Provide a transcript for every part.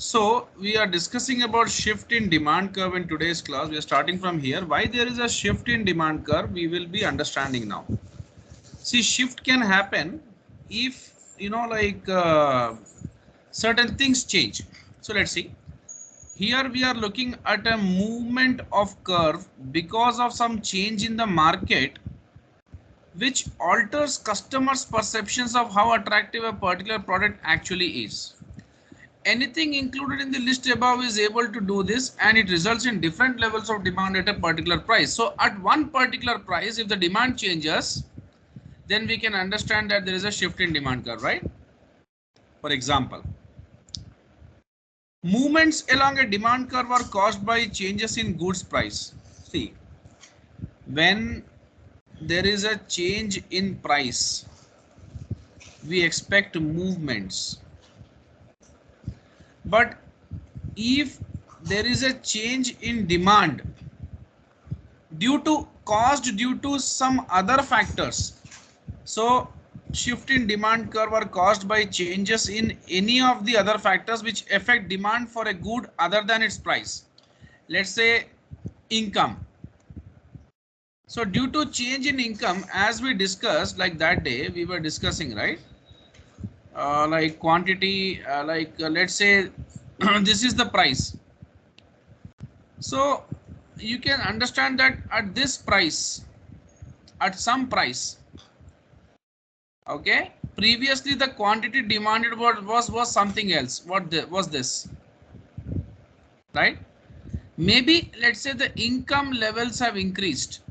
So we are discussing about shift in demand curve in today's class. We are starting from here. Why there is a shift in demand curve, we will be understanding now. See, shift can happen if certain things change. So let's see. Here we are looking at a movement of curve because of some change in the market which alters customers' perceptions of how attractive a particular product actually is. Anything included in the list above is able to do this, and it results in different levels of demand at a particular price. So at one particular price, if the demand changes, then we can understand that there is a shift in demand curve, right? For example, movements along a demand curve are caused by changes in goods price. See, when there is a change in price, we expect movements. But if there is a change in demand caused due to some other factors, so shift in demand curve are caused by changes in any of the other factors which affect demand for a good other than its price. Let's say income. So due to change in income, as we discussed, like that day we were discussing, right? Like quantity, let's say this is the price. So you can understand that at this price, at some price, okay, previously the quantity demanded was something else. What was this, right? Maybe let's say the income levels have increased.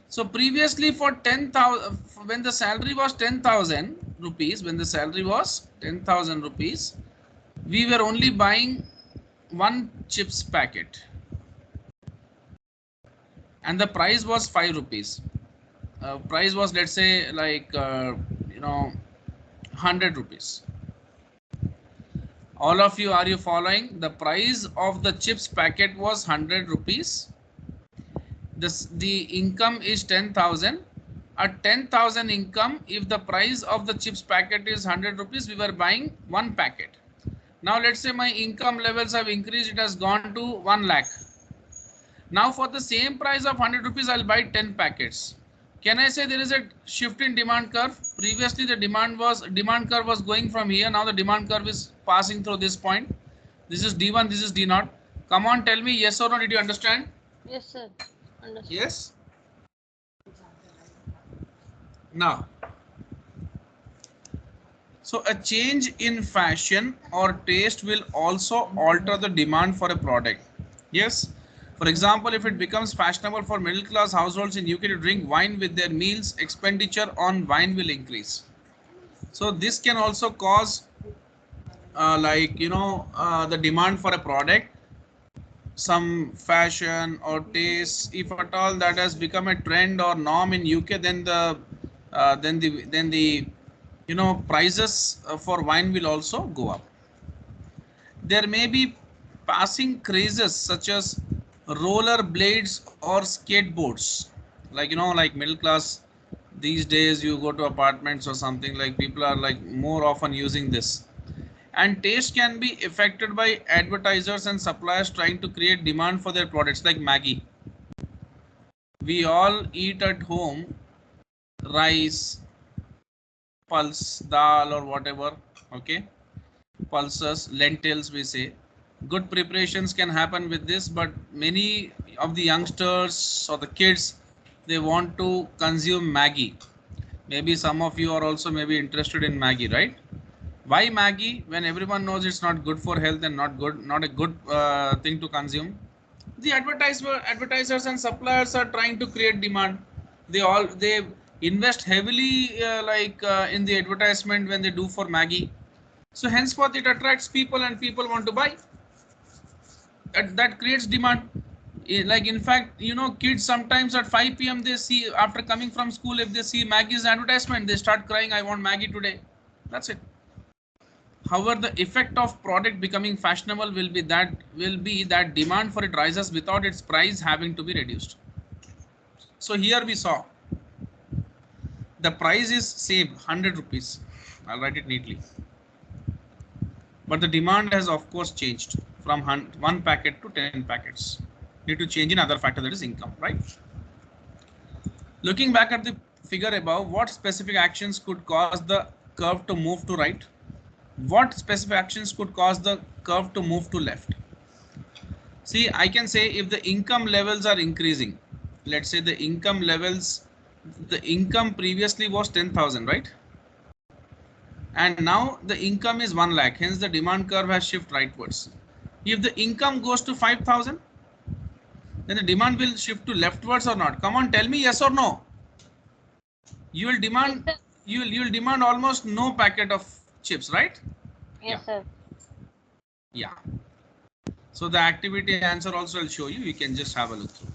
So previously for 10,000, when the salary was 10,000 rupees, when the salary was 10,000 rupees, we were only buying one chips packet and the price was 5 rupees. Price was, let's say, like 100 rupees. All of you, are you following? The price of the chips packet was 100 rupees. The income is 10,000. At 10,000 income, if the price of the chips packet is 100 rupees, we were buying one packet. Now let's say my income levels have increased, it has gone to 1 lakh. Now for the same price of 100 rupees, I'll buy 10 packets. Can I say there is a shift in demand curve? Previously the demand curve was going from here. Now the demand curve is passing through this point. This is D1, this is D0. Come on, tell me yes or no. Did you understand? Yes, sir. Understood. Yes. Now, so a change in fashion or taste will also alter the demand for a product. Yes. For example, if it becomes fashionable for middle class households in UK to drink wine with their meals, expenditure on wine will increase. So this can also cause the demand for a product, some fashion or taste. If at all that has become a trend or norm in UK, then the prices for wine will also go up. There may be passing crazes such as roller blades or skateboards. Like middle class these days, you go to apartments or something, like people are like more often using this. And taste can be affected by advertisers and suppliers trying to create demand for their products, like Maggi. We all eat at home rice, pulse, dal or whatever, okay? Pulses, lentils we say. Good preparations can happen with this, but many of the youngsters or the kids, they want to consume Maggi. Maybe some of you are also maybe interested in Maggi, right? Why Maggi when everyone knows it's not good for health and not a good thing to consume? The advertisers and suppliers are trying to create demand. They invest heavily in the advertisement when they do for Maggi. So henceforth it attracts people and people want to buy. That creates demand. Like in fact, kids sometimes at 5 p.m. they see, after coming from school, if they see Maggie's advertisement, they start crying, I want Maggi today. That's it. However, the effect of product becoming fashionable will be that demand for it rises without its price having to be reduced. So here we saw the price is same 100 rupees. I'll write it neatly. but the demand has of course changed from 1 packet to 10 packets. Need to change in other factor, that is income, right? Looking back at the figure above, what specific actions could cause the curve to move to right? What specific actions could cause the curve to move to left? See, I can say if the income levels are increasing, let's say the income levels, the income previously was 10,000, right? And now the income is 1 lakh, hence the demand curve has shifted rightwards. If the income goes to 5,000, then the demand will shift to leftwards or not? Come on, tell me yes or no. You will Yes, demand, sir. you'll demand almost no packet of chips, right? Yeah, Yes, sir. yeah. So the activity answer also I'll show you. You can just have a look through.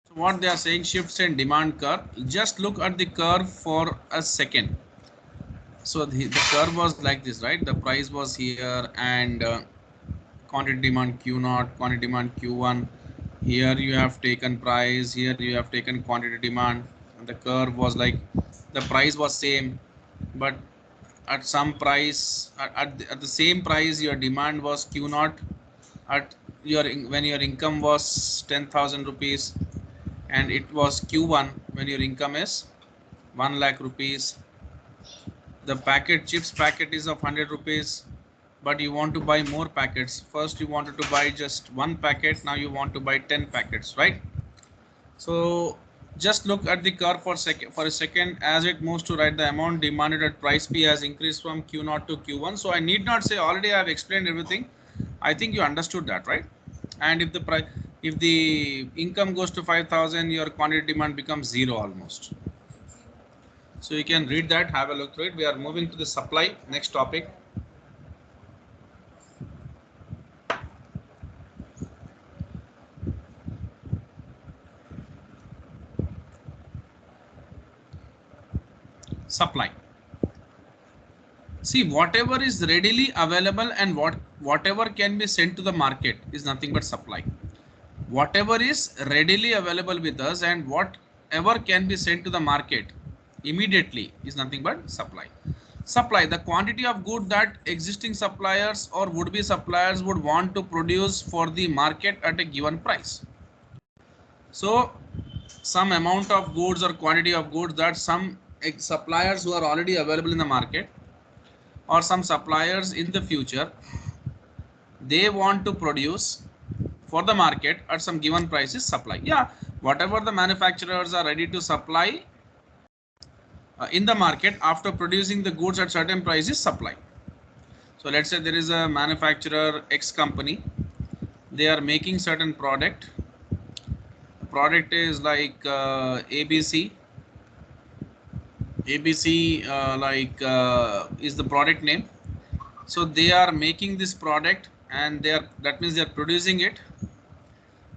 So what they are saying, shifts in demand curve. Just look at the curve for a second. So the curve was like this, right? The price was here and quantity demand Q0, quantity demand Q1. Here you have taken price, here you have taken quantity demand, and the curve was like the price was same, but at some price at the same price your demand was Q0, at your when your income was 10,000 rupees, and it was Q1 when your income is 1 lakh rupees. The packet chips packet is of 100 rupees, but you want to buy more packets. First you wanted to buy just 1 packet, now you want to buy 10 packets, right? So just look at the curve for a second. As it moves to right, the amount demanded at price P has increased from Q0 to Q1. So I need not say, already I have explained everything. I think you understood that, right? And if the price, if the income goes to 5,000, your quantity demand becomes 0 almost. So you can read that, have a look through it. We are moving to the supply, next topic. Supply. See, whatever is readily available and whatever can be sent to the market is nothing but supply. Whatever is readily available with us and whatever can be sent to the market immediately is nothing but supply. Supply, the quantity of good that existing suppliers or would-be suppliers would want to produce for the market at a given price. So some amount of goods or quantity of goods that some suppliers who are already available in the market or some suppliers in the future, they want to produce for the market at some given price is supply. Yeah, whatever the manufacturers are ready to supply in the market after producing the goods at certain price is supply. So let's say there is a manufacturer X company, they are making certain product. The product is like ABC. ABC is the product name. So they are making this product and that means they are producing it.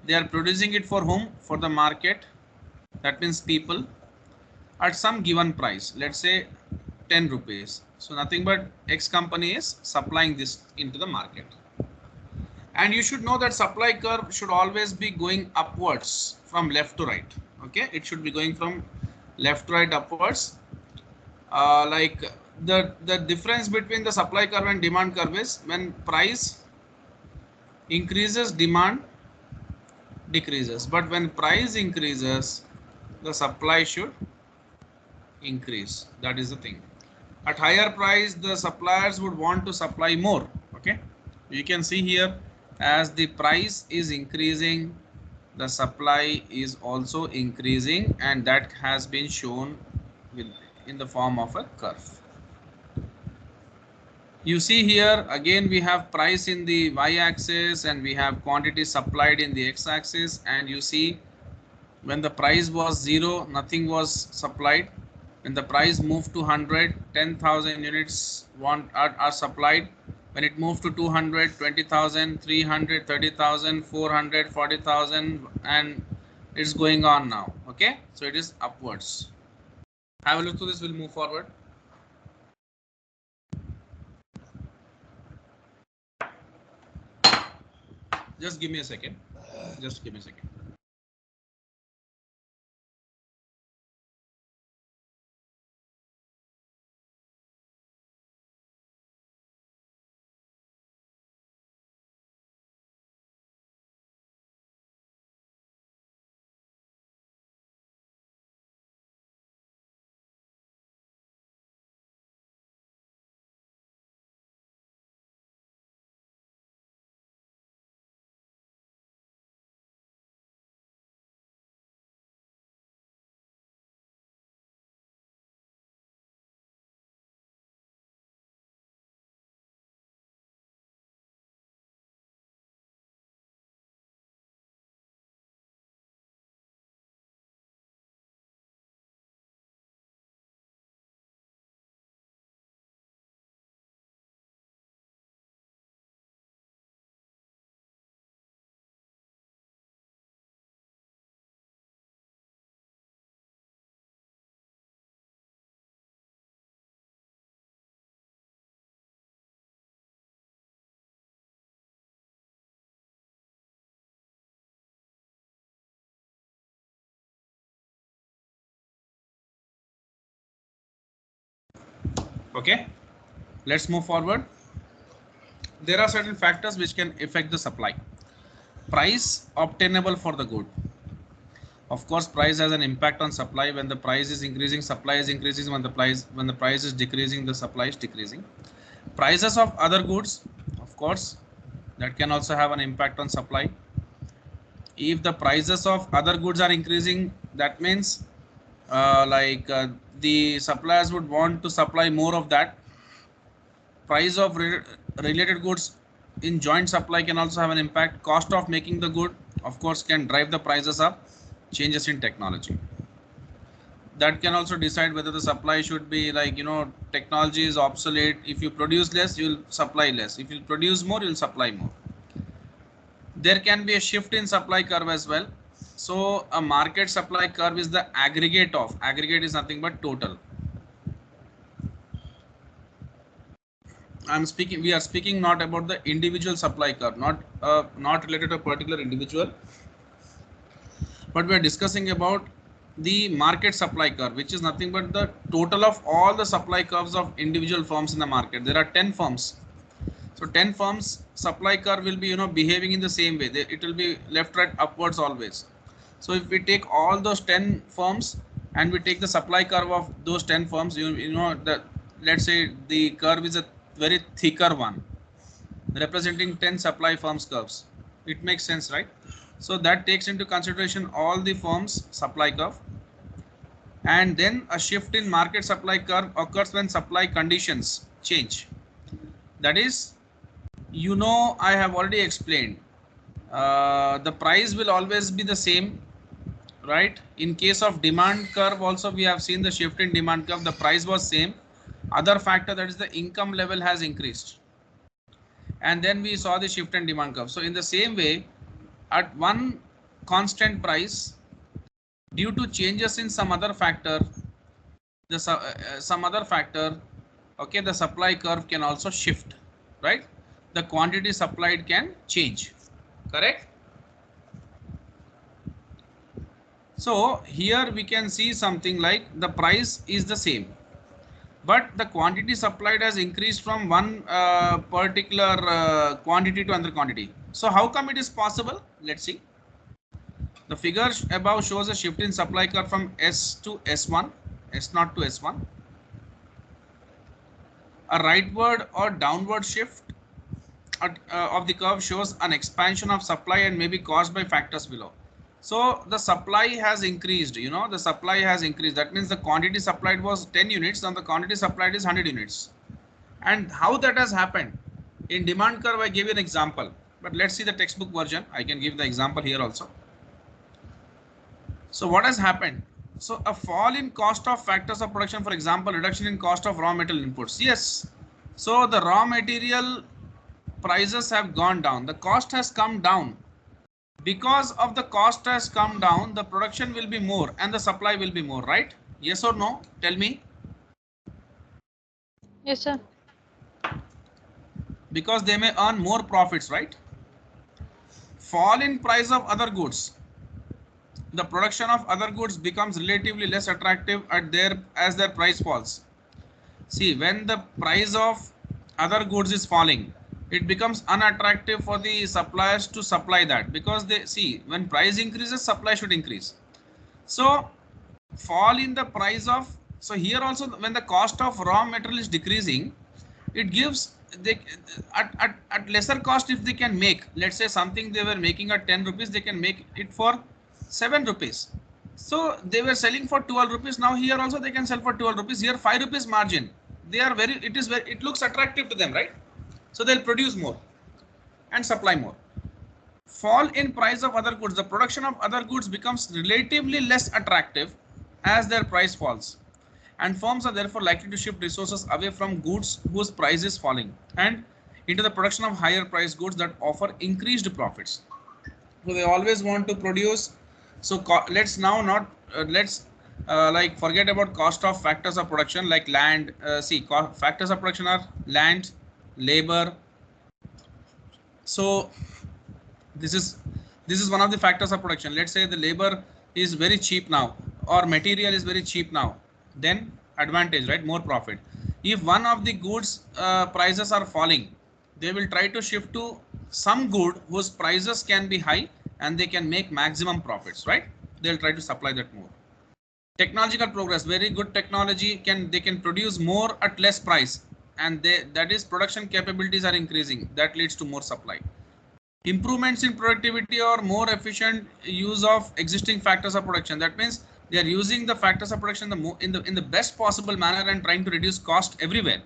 They are producing it for whom? For the market. That means people at some given price. Let's say 10 rupees. So nothing but X company is supplying this into the market. And you should know that supply curve should always be going upwards from left to right. Okay, it should be going from left to right upwards. Like the difference between the supply curve and demand curve is when price increases, demand decreases, but when price increases, the supply should increase. That is the thing. At higher price, the suppliers would want to supply more. Okay, you can see here, as the price is increasing, the supply is also increasing, and that has been shown with in the form of a curve. You see here again we have price in the y-axis and we have quantity supplied in the x-axis, and you see when the price was 0, nothing was supplied. When the price moved to 100, 10,000 units are supplied. When it moved to 200, 20,000, 300, 30,000, 400, 40,000, and it's going on now. Okay, so it is upwards. Have a look to this. We'll move forward. Just give me a second. Just give me a second. Okay, let's move forward. There are certain factors which can affect the supply. Price obtainable for the good. Of course, price has an impact on supply. When the price is increasing, supply is increasing. When the price is decreasing, the supply is decreasing. Prices of other goods, of course, that can also have an impact on supply. If the prices of other goods are increasing, that means the suppliers would want to supply more of that. Price of related goods in joint supply can also have an impact. Cost of making the good, of course, can drive the prices up. Changes in technology, that can also decide whether the supply should be technology is obsolete. If you produce less, you will supply less. If you produce more, you will supply more. There can be a shift in supply curve as well. So a market supply curve is the aggregate is nothing but total. We are speaking not about the individual supply curve, not related to a particular individual, but we are discussing about the market supply curve, which is nothing but the total of all the supply curves of individual firms in the market. There are 10 firms. So 10 firms supply curve will be behaving in the same way. It will be left, right, upwards always. So if we take all those 10 firms and we take the supply curve of those 10 firms, let's say the curve is a very thicker one, representing 10 supply firms curves. It makes sense, right? So that takes into consideration all the firms supply curve. And then a shift in market supply curve occurs when supply conditions change. That is, I have already explained, the price will always be the same, right? In case of demand curve also, we have seen the shift in demand curve. The price was same. Other factor, that is the income level, has increased, and then we saw the shift in demand curve. So in the same way, at one constant price, due to changes in some other factor, okay, the supply curve can also shift, right? The quantity supplied can change, correct? So here we can see something like the price is the same, but the quantity supplied has increased from one particular quantity to another quantity. So how come it is possible? Let's see. The figure above shows a shift in supply curve from S to S1, S0 to S1. A rightward or downward shift of the curve shows an expansion of supply and may be caused by factors below. So the supply has increased, the supply has increased. That means the quantity supplied was 10 units, and the quantity supplied is 100 units. And how that has happened? In demand curve, I gave you an example, but let's see the textbook version. I can give the example here also. So what has happened? So a fall in cost of factors of production, for example, reduction in cost of raw material inputs. Yes. So the raw material prices have gone down. The cost has come down. Because of the cost has come down, the production will be more and the supply will be more, right? Yes or no? Tell me. Yes, sir. Because they may earn more profits, right? Fall in price of other goods. The production of other goods becomes relatively less attractive at their as their price falls. See, when the price of other goods is falling, it becomes unattractive for the suppliers to supply that, because they see when price increases, supply should increase. So fall in the price of, so here also when the cost of raw material is decreasing, it gives they at lesser cost, if they can make, let's say something they were making at 10 rupees, they can make it for 7 rupees. So they were selling for 12 rupees, now here also they can sell for 12 rupees, here 5 rupees margin. They are very, it is very, it looks attractive to them, right? So they'll produce more and supply more. Fall in price of other goods, the production of other goods becomes relatively less attractive as their price falls, and firms are therefore likely to shift resources away from goods whose price is falling and into the production of higher price goods that offer increased profits. So they always want to produce. So let's now not let's like forget about cost of factors of production like land. See, factors of production are land, labor. So this is one of the factors of production. Let's say the labor is very cheap now, or material is very cheap now, then advantage, right? More profit. If one of the goods prices are falling, they will try to shift to some good whose prices can be high and they can make maximum profits, right? They'll try to supply that more. Technological progress, very good technology, they can produce more at less price, and that is production capabilities are increasing, that leads to more supply. Improvements in productivity or more efficient use of existing factors of production. That means they are using the factors of production in the best possible manner and trying to reduce cost everywhere,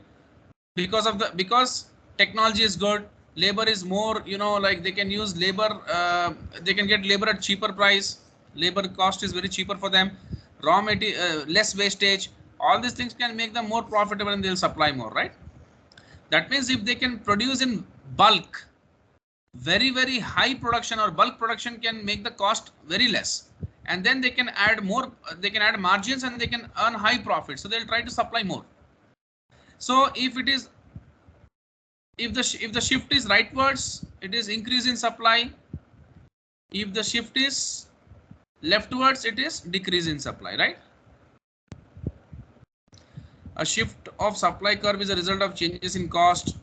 because technology is good, labor is more, like they can use labor, they can get labor at cheaper price, labor cost is very cheaper for them, raw material, less wastage, all these things can make them more profitable and they'll supply more, right? That means if they can produce in bulk, very high production or bulk production can make the cost very less, and then they can add more, they can add margins and they can earn high profit, so they'll try to supply more. So if it is, if the shift is rightwards, it is increase in supply. If the shift is leftwards, it is decrease in supply, right? A shift of supply curve is a result of changes in cost,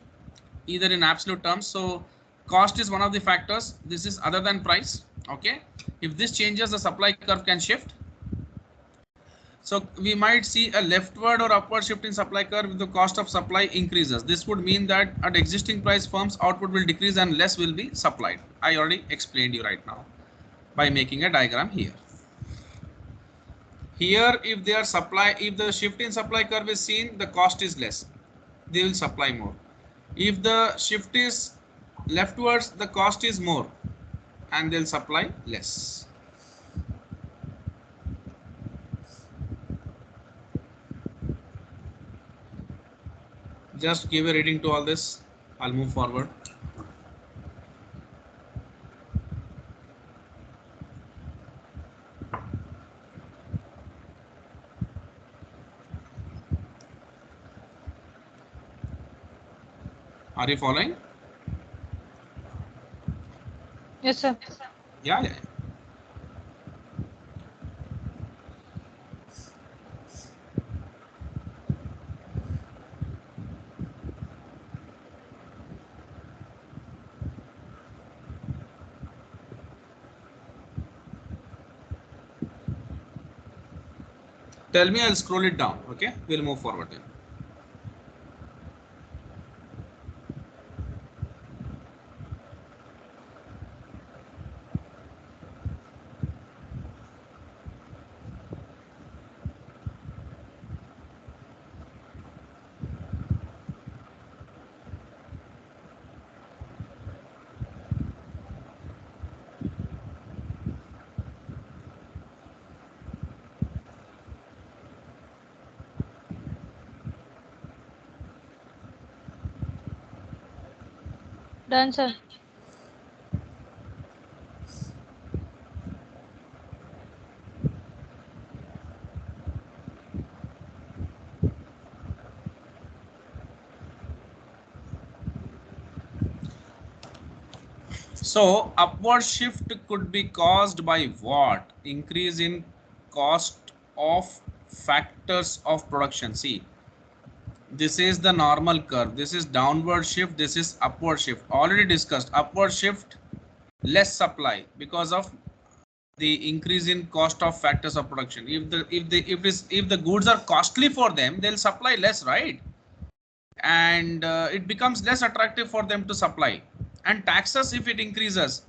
either in absolute terms. So cost is one of the factors, this is other than price. Okay, if this changes, the supply curve can shift. So we might see a leftward or upward shift in supply curve if the cost of supply increases. This would mean that at existing price, firms output will decrease and less will be supplied. I already explained you right now by making a diagram here. Here, if they are supply, if the shift in supply curve is seen, the cost is less, they will supply more. If the shift is leftwards, the cost is more and they'll supply less. Just give a reading to all this. I'll move forward. Are you following? Yes, sir. Yeah. Tell me, I'll scroll it down. Okay, we'll move forward then. Done, sir. So upward shift could be caused by what? Increase in cost of factors of production. See, this is the normal curve. This is downward shift. This is upward shift. Already discussed. Upward shift, less supply because of the increase in cost of factors of production. If the goods are costly for them, they'll supply less, right? And it becomes less attractive for them to supply. And taxes, if it increases,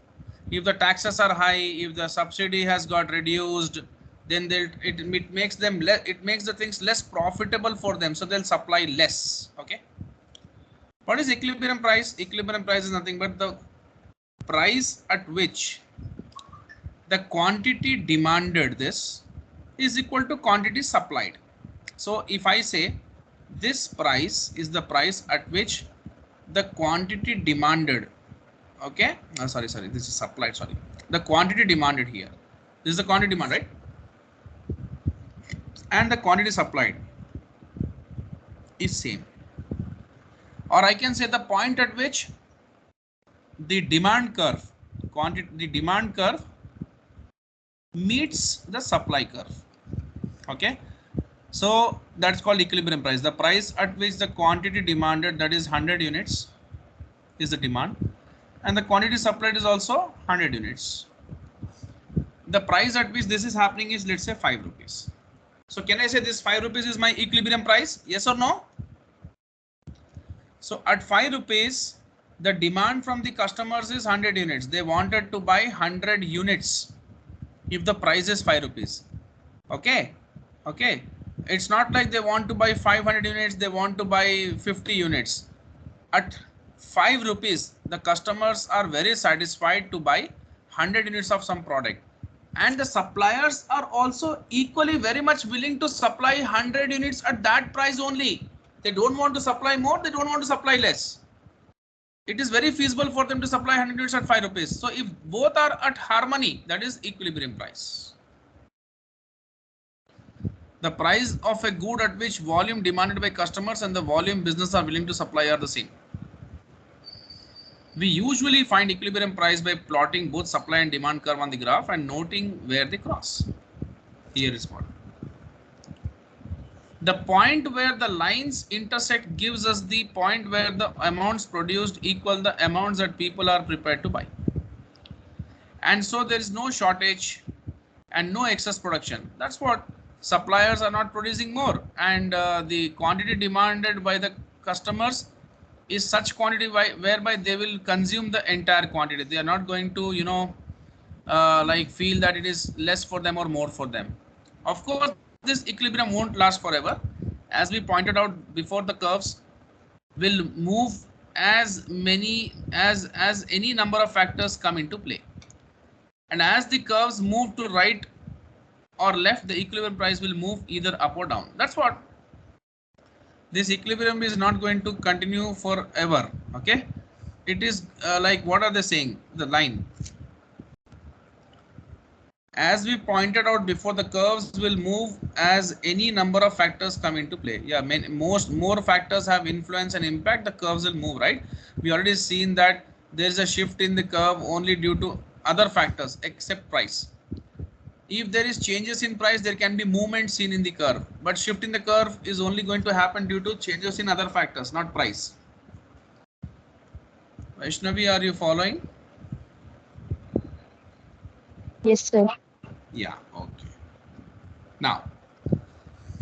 if the taxes are high, if the subsidy has got reduced, then it makes them less, it makes the things less profitable for them, so they'll supply less. Okay, what is equilibrium price? Equilibrium price is nothing but the price at which the quantity demanded this is equal to quantity supplied. So if I say this price is the price at which the quantity demanded, okay, sorry, this is supplied, sorry, the quantity demanded here, this is the quantity demand, right? And the quantity supplied is same, or I can say the point at which the demand curve, the demand curve meets the supply curve. Okay, so that's called equilibrium price. The price at which the quantity demanded, that is 100 units, is the demand, and the quantity supplied is also 100 units. The price at which this is happening is, let's say, 5 rupees. So can I say this 5 rupees is my equilibrium price? Yes or no? So at 5 rupees, the demand from the customers is 100 units. They wanted to buy 100 units if the price is 5 rupees. Okay. Okay. It's not like they want to buy 500 units, they want to buy 50 units. At 5 rupees, the customers are very satisfied to buy 100 units of some product. And the suppliers are also equally very much willing to supply 100 units at that price only. They don't want to supply more, they don't want to supply less. It is very feasible for them to supply 100 units at 5 rupees. So if both are at harmony, that is equilibrium price. The price of a good at which volume demanded by customers and the volume business are willing to supply are the same. We usually find equilibrium price by plotting both supply and demand curve on the graph and noting where they cross. Here is what. The point where the lines intersect gives us the point where the amounts produced equal the amounts that people are prepared to buy. And so there is no shortage and no excess production. That's what suppliers are not producing more, and the quantity demanded by the customers is such quantity whereby they will consume the entire quantity. They are not going to, like feel that it is less for them or more for them. Of course, this equilibrium won't last forever. As we pointed out before, the curves will move as any number of factors come into play. And as the curves move to right or left, the equilibrium price will move either up or down. That's what. This equilibrium is not going to continue forever. Okay, it is like, what are they saying? The line, as we pointed out before, the curves will move as any number of factors come into play. Yeah, more factors have influence and impact, the curves will move, right? We already seen that there is a shift in the curve only due to other factors except price. If there is changes in price, there can be movement seen in the curve, but shift in the curve is only going to happen due to changes in other factors, not price. Vaishnavi, are you following? Yes, sir. Yeah, okay. Now,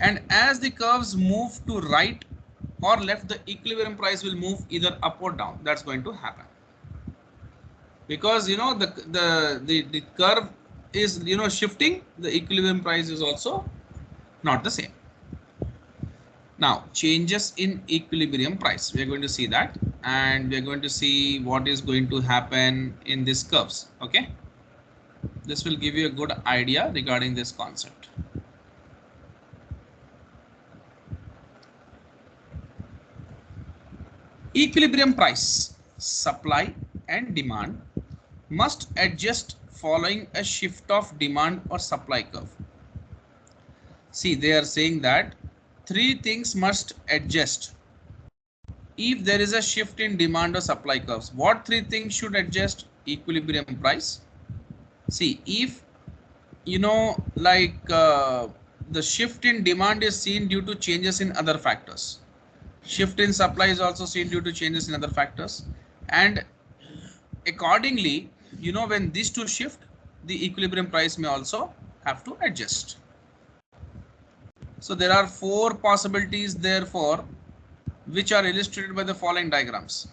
and as the curves move to right or left, the equilibrium price will move either up or down. That's going to happen because the curve is shifting. The equilibrium price is also not the same. Now, changes in equilibrium price, we are going to see that, and we are going to see what is going to happen in these curves. Okay, this will give you a good idea regarding this concept. Equilibrium price, supply and demand must adjust following a shift of demand or supply curve. See, they are saying that three things must adjust if there is a shift in demand or supply curves. What three things should adjust? equilibrium price. See, if like the shift in demand is seen due to changes in other factors. Shift in supply is also seen due to changes in other factors. And accordingly, when these two shift, the equilibrium price may also have to adjust. So there are four possibilities therefore, which are illustrated by the following diagrams.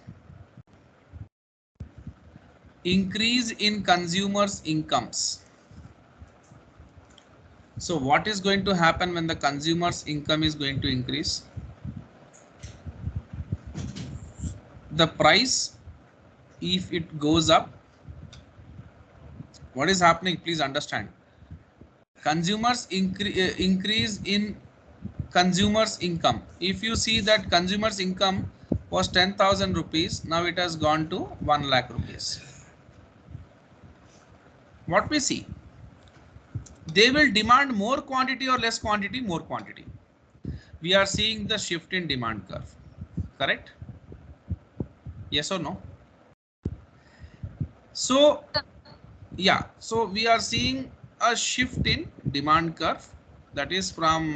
Increase in consumers' incomes. So what is going to happen when the consumer's income is going to increase? The price, if it goes up, what is happening? Please understand. Consumers increase in consumers income. If you see that consumers income was 10,000 rupees, now it has gone to 1 lakh rupees. What we see, they will demand more quantity or less quantity? More quantity. We are seeing the shift in demand curve, correct? Yes or no? So yeah, so we are seeing a shift in demand curve, that is from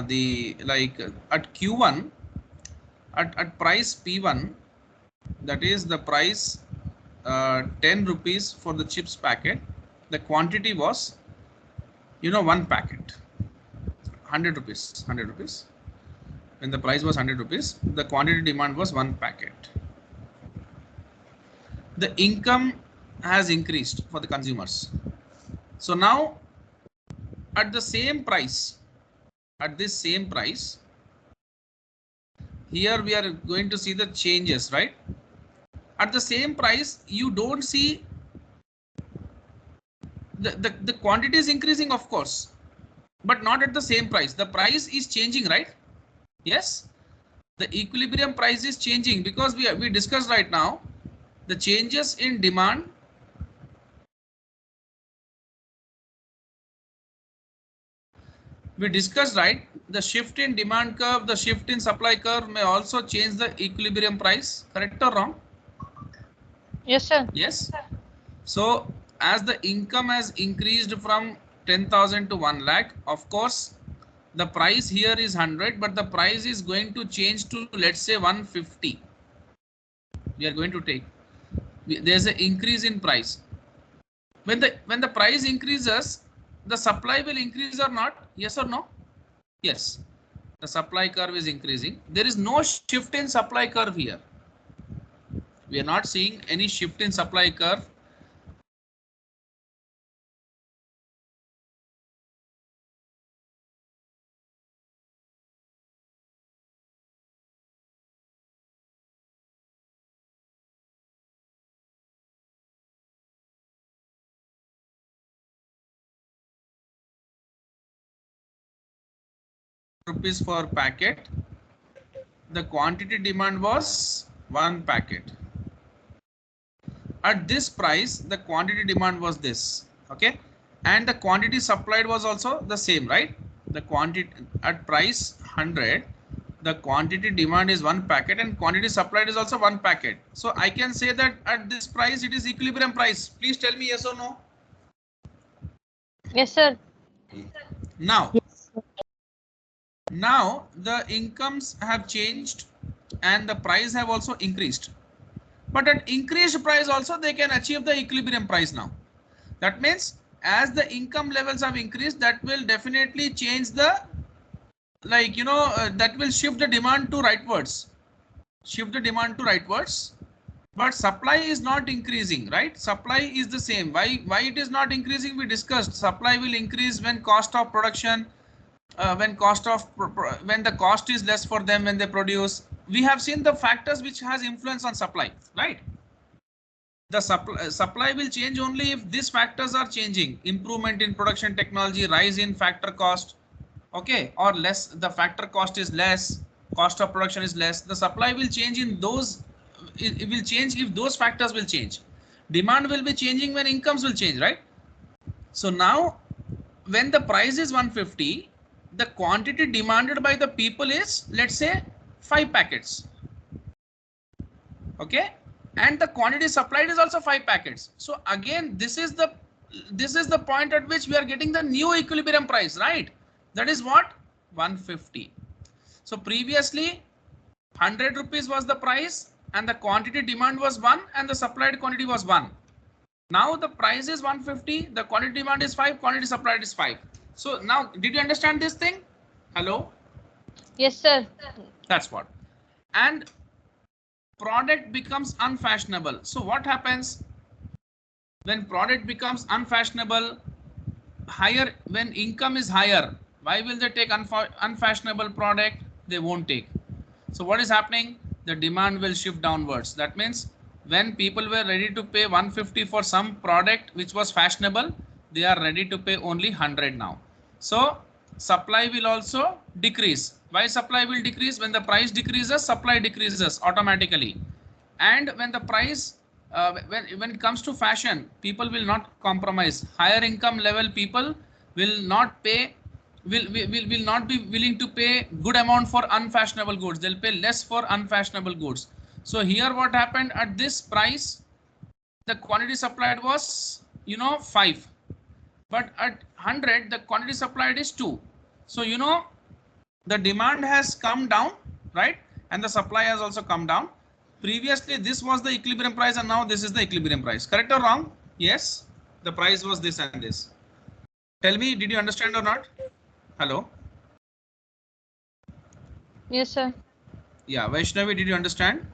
the like at Q1, at price P1, that is the price 10 rupees for the chips packet. The quantity was one packet, 100 rupees. When the price was 100 rupees, the quantity demand was one packet. The income has increased for the consumers. So now at the same price, at this same price, here we are going to see the changes, right? At the same price, you don't see the quantity is increasing, of course, but not at the same price. The price is changing, right? Yes, the equilibrium price is changing because we discussed right now the changes in demand we discussed, right? The shift in demand curve, the shift in supply curve may also change the equilibrium price, correct or wrong? Yes, sir. Yes. So as the income has increased from 10,000 to 1 lakh, of course the price here is 100, but the price is going to change to, let's say, 150. We are going to take, there's an increase in price. When the price increases, the supply will increase or not? Yes or no? Yes, the supply curve is increasing. There is no shift in supply curve here. We are not seeing any shift in supply curve. Rupees per packet. The quantity demand was one packet. At this price, the quantity demand was this, okay, and the quantity supplied was also the same, right? The quantity at price 100, the quantity demand is one packet and quantity supplied is also one packet. So I can say that at this price it is equilibrium price. Please tell me yes or no. Yes, sir. Now the incomes have changed and the price have also increased, but at increased price also they can achieve the equilibrium price now. That means as the income levels have increased, that will definitely change the, like, that will shift the demand to rightwards, but supply is not increasing, right? Supply is the same. Why it is not increasing? We discussed supply will increase when cost of production, when the cost is less for them when they produce. We have seen the factors which has influence on supply, right? The supply will change only if these factors are changing. Improvement in production technology, rise in factor cost, okay, or less, the factor cost is less, cost of production is less. The supply will change in those, it will change if those factors will change. Demand will be changing when incomes will change, right? So now when the price is 150, the quantity demanded by the people is, let's say, 5 packets, okay. and the quantity supplied is also 5 packets. So again, this is the point at which we are getting the new equilibrium price, right? That is what? 150. So previously 100 rupees was the price and the quantity demand was 1 and the supplied quantity was 1. Now the price is 150, the quantity demand is 5, quantity supplied is 5. So now did you understand this thing? Hello? Yes, sir. That's what. And product becomes unfashionable. So what happens when product becomes unfashionable? Higher, when income is higher, why will they take unfashionable product? They won't take. So what is happening? The demand will shift downwards. That means when people were ready to pay 150 for some product which was fashionable, they are ready to pay only 100 now. So supply will also decrease. Why supply will decrease? When the price decreases, supply decreases automatically. And when the price when it comes to fashion, people will not compromise. Higher income level people will not pay, will not be willing to pay good amount for unfashionable goods. They'll pay less for unfashionable goods. So here what happened, at this price the quantity supplied was 5, but at 100 the quantity supplied is 2. So the demand has come down, right? And the supply has also come down. Previously this was the equilibrium price and now this is the equilibrium price. Correct or wrong? Yes, the price was this and this. Tell me, did you understand or not? Hello? Yes, sir. Yeah, Vaishnavi, did you understand?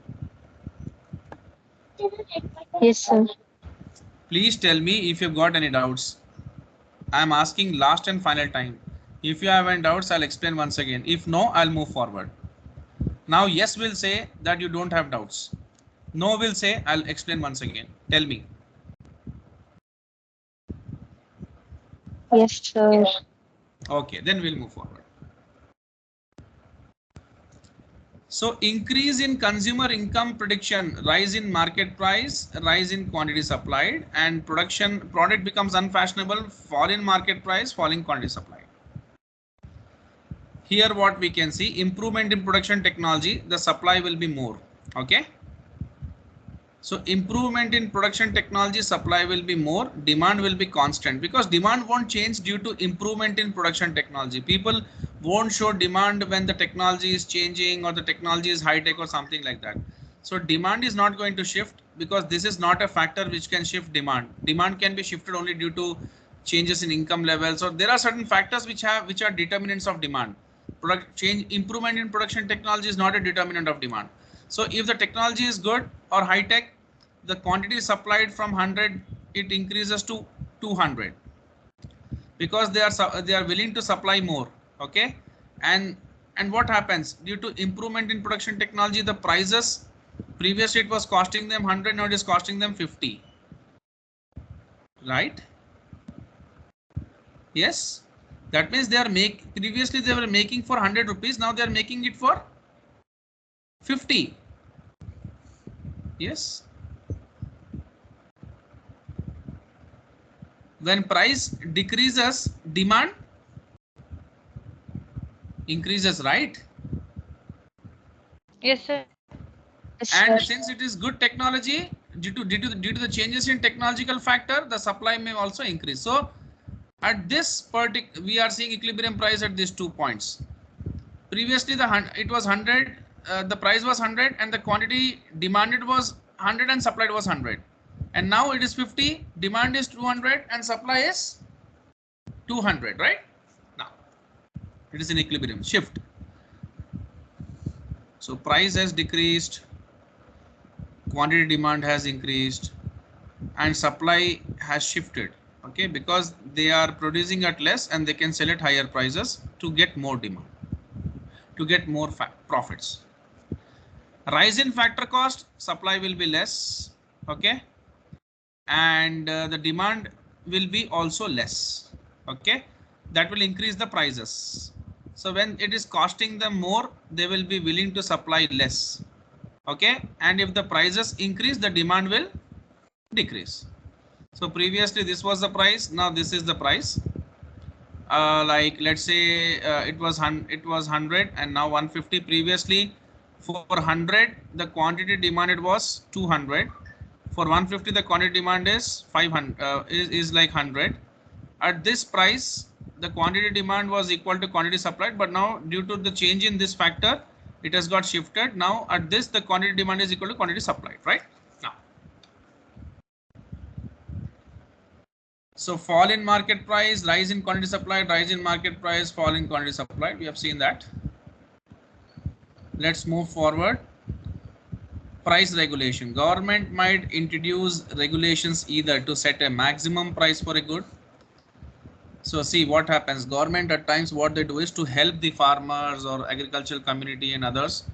Yes, sir. Please tell me if you've got any doubts. I am asking last and final time. If you have any doubts, I'll explain once again. If no, I'll move forward. Now yes will say that you don't have doubts. No will say I'll explain once again. Tell me. Yes, sir. Okay, then we'll move forward. So increase in consumer income prediction, rise in market price, rise in quantity supplied, and product becomes unfashionable, fall in market price, falling quantity supplied. Here what we can see, improvement in production technology, the supply will be more. Okay. So improvement in production technology, supply will be more, demand will be constant, because demand won't change due to improvement in production technology. People won't show demand when the technology is changing or the technology is high tech or something like that. So demand is not going to shift, because this is not a factor which can shift demand. Demand can be shifted only due to changes in income levels, or there are certain factors which are determinants of demand. Improvement in production technology is not a determinant of demand. So if the technology is good or high tech, the quantity supplied from 100 it increases to 200, because they are willing to supply more. Okay. And what happens due to improvement in production technology, the prices, previously it was costing them 100, now it is costing them 50, right? Yes, that means previously they were making for 100 rupees, now they are making it for 50. Yes. When price decreases, demand increases, right? Yes, sir. Yes, And sir. since it is good technology, due to the changes in technological factor, the supply may also increase. So at this particular, we are seeing equilibrium price at these 2 points. Previously it was 100, the price was 100 and the quantity demanded was 100 and supplied was 100, and now it is 50, demand is 200 and supply is 200, right? Now it is in equilibrium shift. So price has decreased, quantity demand has increased, and supply has shifted. Okay, because they are producing at less and they can sell at higher prices to get more demand, to get more profits. Rise in factor cost, supply will be less. Okay, and the demand will be also less. Okay, that will increase the prices. So when it is costing them more, they will be willing to supply less. Okay, and if the prices increase, the demand will decrease. So previously this was the price, now this is the price. Like let's say it was 100 and now 150. Previously For 100, the quantity demanded was 200. For 150, the quantity demand is 500, is like 100. At this price, the quantity demand was equal to quantity supplied, but now due to the change in this factor, it has got shifted. Now at this, the quantity demand is equal to quantity supplied, right? Now, so fall in market price, rise in quantity supplied, rise in market price, fall in quantity supplied. We have seen that. Let's move forward. Price regulation. Government might introduce regulations either to set a maximum price for a good. So see what happens. Government at times what they do is to help the farmers or agricultural community and others.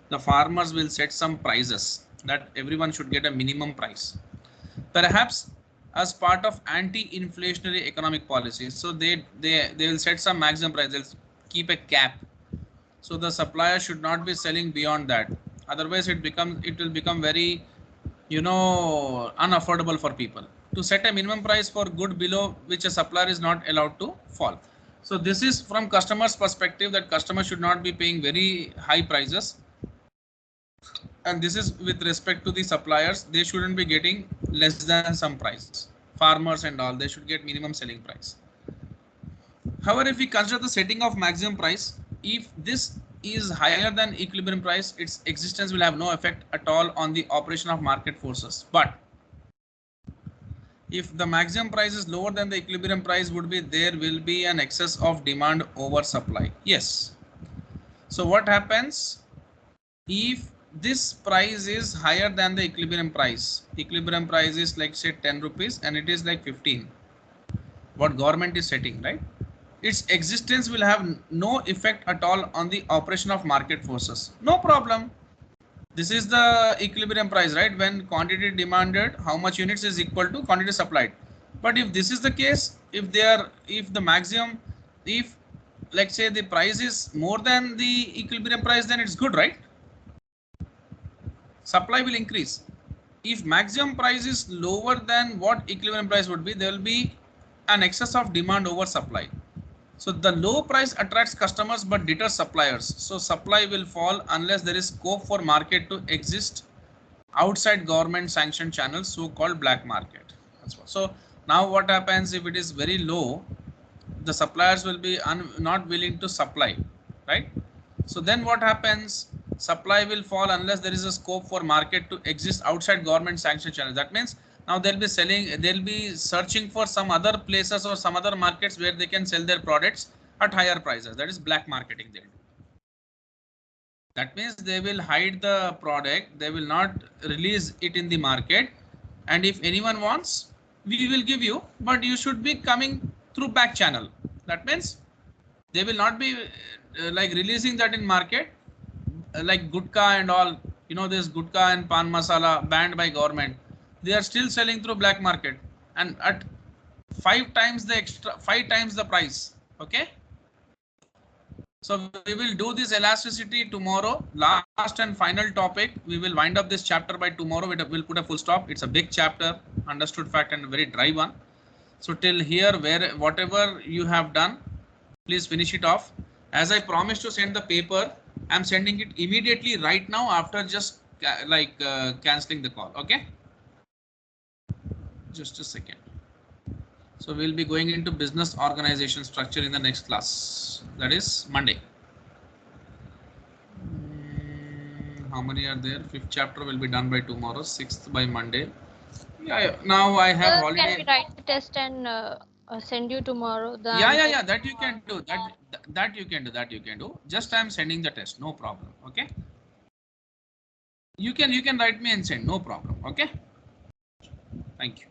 The farmers will set some prices that everyone should get a minimum price. Perhaps as part of anti-inflationary economic policies. So they will set some maximum price. They'll keep a cap. So the supplier should not be selling beyond that. Otherwise, it will become very, unaffordable for people. To set a minimum price for good below which a supplier is not allowed to fall. So this is from customer's perspective that customer should not be paying very high prices. And this is with respect to the suppliers, they shouldn't be getting less than some price. Farmers and all, they should get minimum selling price. However, if we consider the setting of maximum price, if this is higher than equilibrium price, its existence will have no effect at all on the operation of market forces. But if the maximum price is lower than the equilibrium price would be, there will be an excess of demand over supply. Yes. So what happens if this price is higher than the equilibrium price? Equilibrium price is like say 10 rupees and it is like 15. What government is setting, right? Its existence will have no effect at all on the operation of market forces. No problem. This is the equilibrium price, right? When quantity demanded, how much units is equal to quantity supplied. But if this is the case, if the maximum, if let's say the price is more than the equilibrium price, then it's good, right? Supply will increase. If maximum price is lower than what equilibrium price would be, there will be an excess of demand over supply. So the low price attracts customers but deters suppliers. So supply will fall unless there is scope for market to exist outside government sanctioned channels, so-called black market. So now what happens if it is very low, the suppliers will be not willing to supply, right? So then what happens? Supply will fall unless there is a scope for market to exist outside government sanctioned channels. That means now they'll be searching for some other places or some other markets where they can sell their products at higher prices. That is black marketing they'll do. That means they will hide the product, they will not release it in the market, and if anyone wants, we will give you, but you should be coming through back channel. That means they will not be like releasing that in market, like gutka and all, this gutka and pan masala banned by government. They are still selling through black market and at 5 times the price. Okay. So we will do this elasticity tomorrow. Last and final topic. We will wind up this chapter by tomorrow. We'll put a full stop. It's a big chapter, understood fact, and a very dry one. So till here, whatever you have done, please finish it off. As I promised to send the paper, I'm sending it immediately right now after just canceling the call. Okay. Just a second. So we'll be going into business organization structure in the next class. That is Monday. How many are there? 5th chapter will be done by tomorrow. 6th by Monday. Yeah. Now I have holiday. Can we write the test and send you tomorrow? Yeah. That you can do. That you can do. That you can do. Just I'm sending the test. No problem. Okay. You can write me and send. No problem. Okay. Thank you.